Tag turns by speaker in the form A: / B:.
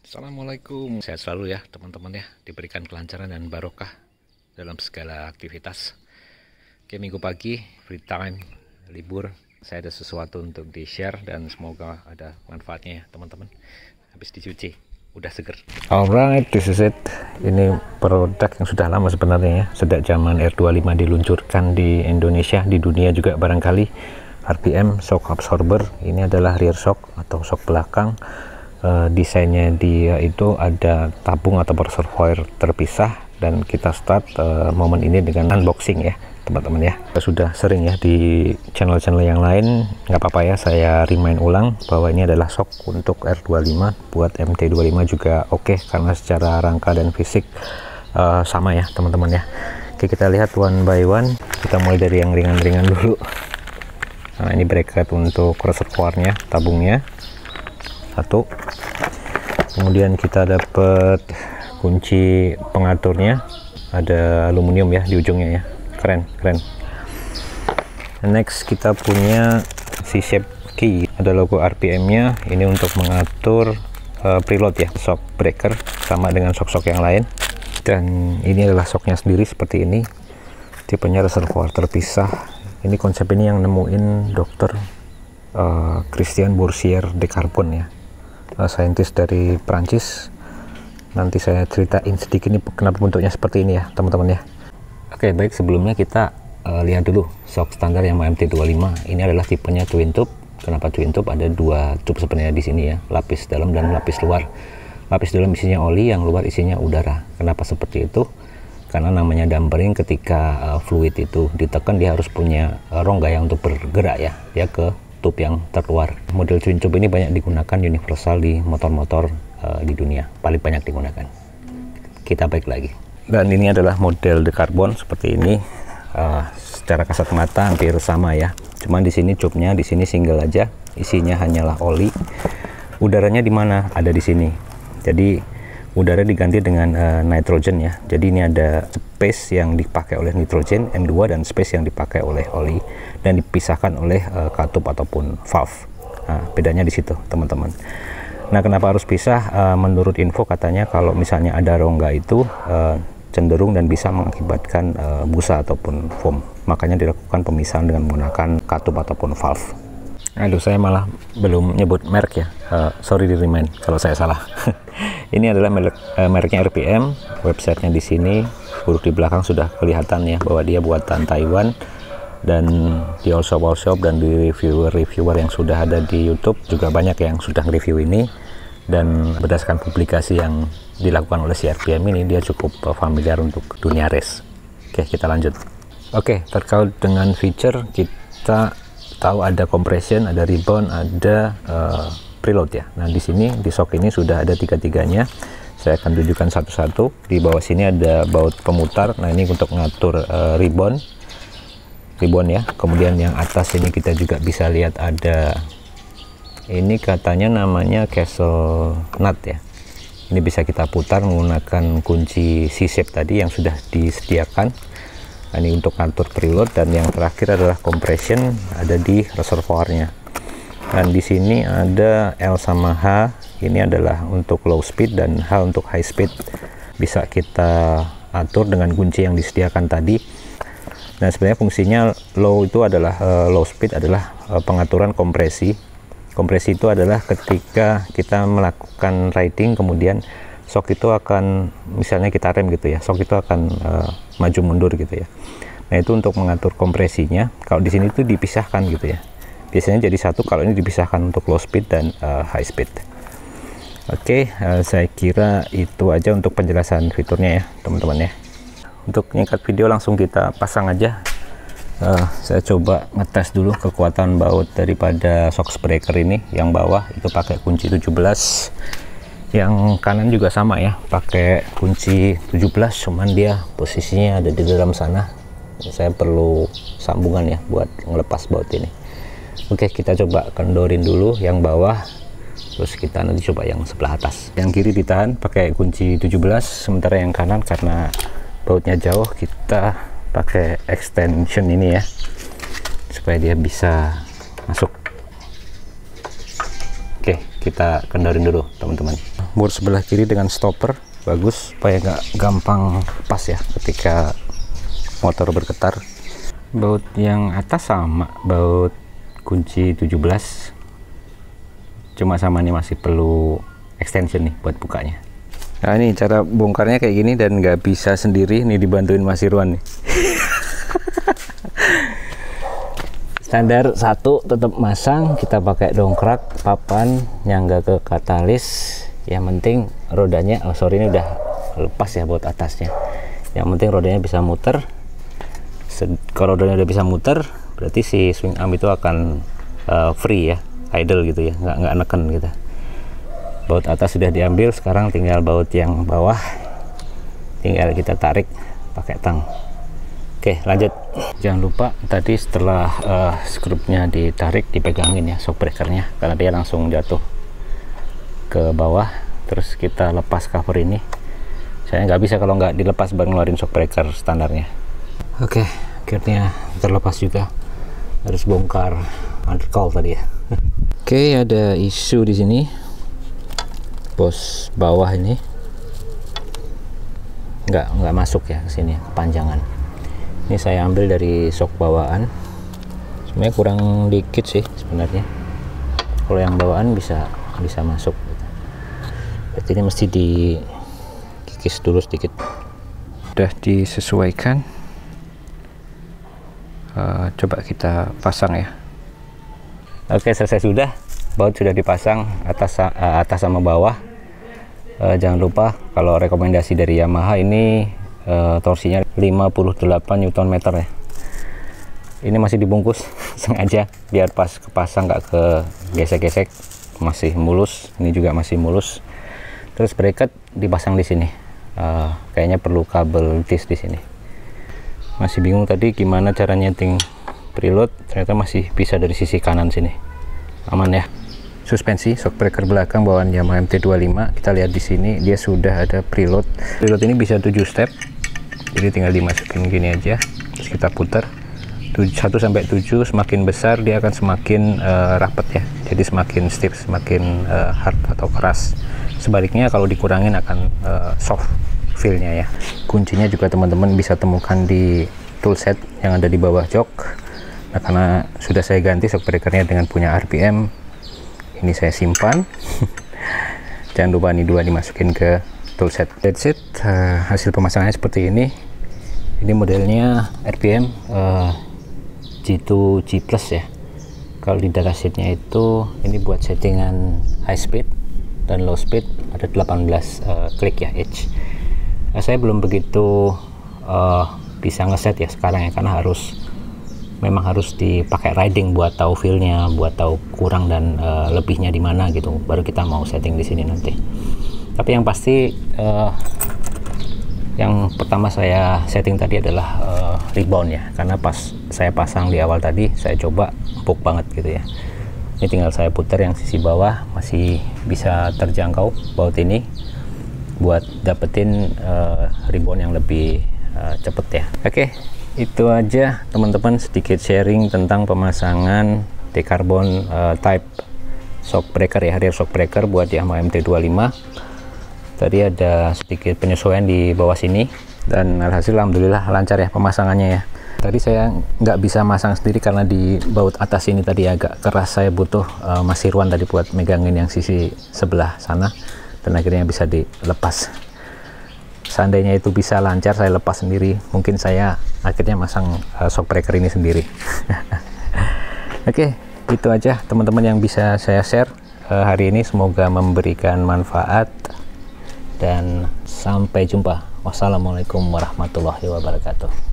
A: Assalamualaikum, sehat selalu ya teman-teman ya, diberikan kelancaran dan barokah dalam segala aktivitas. Oke, minggu pagi, free time, libur, saya ada sesuatu untuk di-share dan semoga ada manfaatnya ya teman-teman. Habis dicuci, udah seger. Alright, this is it. Ini produk yang sudah lama sebenarnya ya, sejak zaman R25 diluncurkan di Indonesia, di dunia juga barangkali. RPM shock absorber, ini adalah rear shock atau shock belakang. Desainnya dia itu ada tabung atau reservoir terpisah, dan kita start momen ini dengan unboxing ya teman-teman ya. Sudah sering ya di channel-channel yang lain, nggak apa-apa ya saya remind ulang bahwa ini adalah shock untuk R25, buat MT25 juga oke, karena secara rangka dan fisik sama ya teman-teman ya. Oke, kita lihat one by one, kita mulai dari yang ringan-ringan dulu. Nah, ini bracket untuk reservoirnya, tabungnya satu, kemudian kita dapat kunci pengaturnya, ada aluminium ya di ujungnya ya, keren. Next kita punya C-shape key, ada logo RPM nya, ini untuk mengatur preload ya, shock breaker sama dengan shock-shock yang lain. Dan ini adalah shocknya sendiri seperti ini, tipenya reservoir terpisah. Ini konsep ini yang nemuin dokter Christian Boursier de Carbon ya, saintis dari Prancis. Nanti saya ceritain sedikit ini kenapa bentuknya seperti ini ya teman-teman ya. Oke, baik, sebelumnya kita lihat dulu shock standar yang MT25. Ini adalah tipenya twin tube. Kenapa twin tube? Ada dua tube sebenarnya di sini ya, lapis dalam dan lapis luar. Lapis dalam isinya oli, yang luar isinya udara. Kenapa seperti itu? Karena namanya dampering, ketika fluid itu ditekan dia harus punya rongga yang untuk bergerak ya, dia ke tube yang terluar. Model twin tube ini banyak digunakan universal di motor-motor di dunia, paling banyak digunakan. Kita balik lagi, dan ini adalah model de Carbon seperti ini. Secara kasat mata hampir sama ya, cuman di sini tube-nya di sini single aja, isinya hanyalah oli. Udaranya di mana? Ada di sini. Jadi udara diganti dengan nitrogen ya. Jadi ini ada space yang dipakai oleh nitrogen N2 dan space yang dipakai oleh oli, dan dipisahkan oleh katup ataupun valve. Nah, bedanya di situ teman-teman. Nah, kenapa harus pisah? Menurut info katanya kalau misalnya ada rongga itu cenderung dan bisa mengakibatkan busa ataupun foam. Makanya dilakukan pemisahan dengan menggunakan katup ataupun valve. Aduh, saya malah belum nyebut merek ya. Sorry di remind kalau saya salah. Ini adalah mereknya RPM. Websitenya di sini, huruf di belakang sudah kelihatan ya bahwa dia buatan Taiwan. Dan di all shop dan di reviewer yang sudah ada di YouTube juga banyak yang sudah review ini. Dan berdasarkan publikasi yang dilakukan oleh si RPM ini, dia cukup familiar untuk dunia race. Oke, kita lanjut. Oke, terkait dengan feature, kita tahu ada compression, ada rebound, ada preload ya. Nah, di sini di shock ini sudah ada tiga-tiganya. Saya akan tunjukkan satu-satu. Di bawah sini ada baut pemutar. Nah, ini untuk mengatur rebound ya. Kemudian yang atas ini kita juga bisa lihat ada, ini katanya namanya castle nut ya. Ini bisa kita putar menggunakan kunci C-shape tadi yang sudah disediakan. Nah, ini untuk ngatur preload. Dan yang terakhir adalah compression, ada di reservoirnya. Dan di sini ada L sama H, ini adalah untuk low speed, dan H untuk high speed. Bisa kita atur dengan kunci yang disediakan tadi. Nah, sebenarnya fungsinya low itu adalah low speed adalah pengaturan kompresi. Kompresi itu adalah ketika kita melakukan riding, kemudian shock itu akan, misalnya kita rem gitu ya, shock itu akan maju mundur gitu ya. Nah, itu untuk mengatur kompresinya. Kalau di sini itu dipisahkan gitu ya, biasanya jadi satu, kalau ini dipisahkan untuk low speed dan high speed. Oke, saya kira itu aja untuk penjelasan fiturnya ya teman-teman ya. Untuk nyingkat video langsung kita pasang aja. Saya coba ngetes dulu kekuatan baut daripada shock breaker ini. Yang bawah itu pakai kunci 17, yang kanan juga sama ya, pakai kunci 17, cuman dia posisinya ada di dalam sana. Saya perlu sambungan ya buat ngelepas baut ini. Oke, kita coba kendorin dulu yang bawah, terus kita nanti coba yang sebelah atas. Yang kiri ditahan pakai kunci 17, sementara yang kanan karena bautnya jauh kita pakai extension ini ya, supaya dia bisa masuk. Oke, kita kendorin dulu teman-teman. mur sebelah kiri dengan stopper, bagus supaya nggak gampang lepas ya ketika motor bergetar. Baut yang atas sama, baut kunci 17, cuma sama ini masih perlu extension nih buat bukanya. Nah ini cara bongkarnya kayak gini dan nggak bisa sendiri nih, dibantuin Mas Irwan nih. Standar satu tetap masang, kita pakai dongkrak, papan, nyangga ke katalis. Yang penting rodanya, ini udah lepas ya baut atasnya. Yang penting rodanya bisa muter. Kalau rodanya udah bisa muter, berarti si swing arm itu akan free ya, idle gitu ya, nggak neken gitu. Baut atas sudah diambil, sekarang tinggal baut yang bawah, tinggal kita tarik pakai tang. Oke, lanjut. Jangan lupa tadi setelah skrupnya ditarik, dipegangin ya shock breakernya, karena dia langsung jatuh ke bawah. Terus kita lepas cover ini. Saya nggak bisa kalau nggak dilepas baru ngeluarin shock breaker standarnya. Oke, akhirnya terlepas juga. Harus bongkar undercowl tadi ya. Oke, ada isu di sini. Bos bawah ini nggak masuk ya ke sini, kepanjangan. Ini saya ambil dari shock bawaan. Sebenarnya kurang dikit sih sebenarnya. Kalau yang bawaan bisa masuk. Berarti ini mesti dikikis dulu sedikit. Udah disesuaikan. Coba kita pasang ya. Oke, selesai sudah. Baut sudah dipasang atas sama bawah. Jangan lupa kalau rekomendasi dari Yamaha ini torsinya 58 Nm ya. Ini masih dibungkus sengaja biar pas kepasang nggak ke gesek-gesek, masih mulus. Ini juga masih mulus. Terus bracket dipasang di sini. Kayaknya perlu kabel disk di sini. Masih bingung tadi gimana cara nyeting preload, ternyata masih bisa dari sisi kanan sini. Aman ya. Suspensi shock breaker belakang bawaan Yamaha MT25. Kita lihat di sini dia sudah ada preload. Preload ini bisa 7 step. Jadi tinggal dimasukin gini aja. Terus kita putar 1 sampai 7, semakin besar dia akan semakin rapet ya. Jadi semakin stiff, semakin hard atau keras. Sebaliknya kalau dikurangin akan soft feel-nya ya. Kuncinya juga teman-teman bisa temukan di toolset yang ada di bawah jok. Nah, karena sudah saya ganti shock breakernya dengan punya RPM, ini saya simpan. Jangan lupa nih dua dimasukin ke toolset. That's it. Hasil pemasangannya seperti ini. Ini modelnya RPM G2 G Plus ya. Kalau di datasheetnya itu ini buat settingan high speed dan low speed, ada 18 klik ya each. Saya belum begitu bisa ngeset ya sekarang ya, karena memang harus dipakai riding buat tahu feelnya, buat tahu kurang dan lebihnya di mana gitu, baru kita mau setting di sini nanti. Tapi yang pasti yang pertama saya setting tadi adalah rebound ya, karena pas saya pasang di awal tadi saya coba empuk banget gitu ya. Ini tinggal saya putar yang sisi bawah, masih bisa terjangkau baut ini buat dapetin rebound yang lebih cepet ya. Oke, itu aja teman-teman, sedikit sharing tentang pemasangan decarbon type shock breaker ya, rear shock breaker buat Yamaha MT25. Tadi ada sedikit penyesuaian di bawah sini dan alhasil alhamdulillah lancar ya pemasangannya ya. Tadi saya nggak bisa masang sendiri karena di baut atas ini tadi agak keras, saya butuh Mas Irwan tadi buat megangin yang sisi sebelah sana dan akhirnya bisa dilepas. Seandainya itu bisa lancar saya lepas sendiri, mungkin saya akhirnya masang shock breaker ini sendiri. Oke, itu aja teman-teman yang bisa saya share hari ini, semoga memberikan manfaat dan sampai jumpa. Wassalamualaikum warahmatullahi wabarakatuh.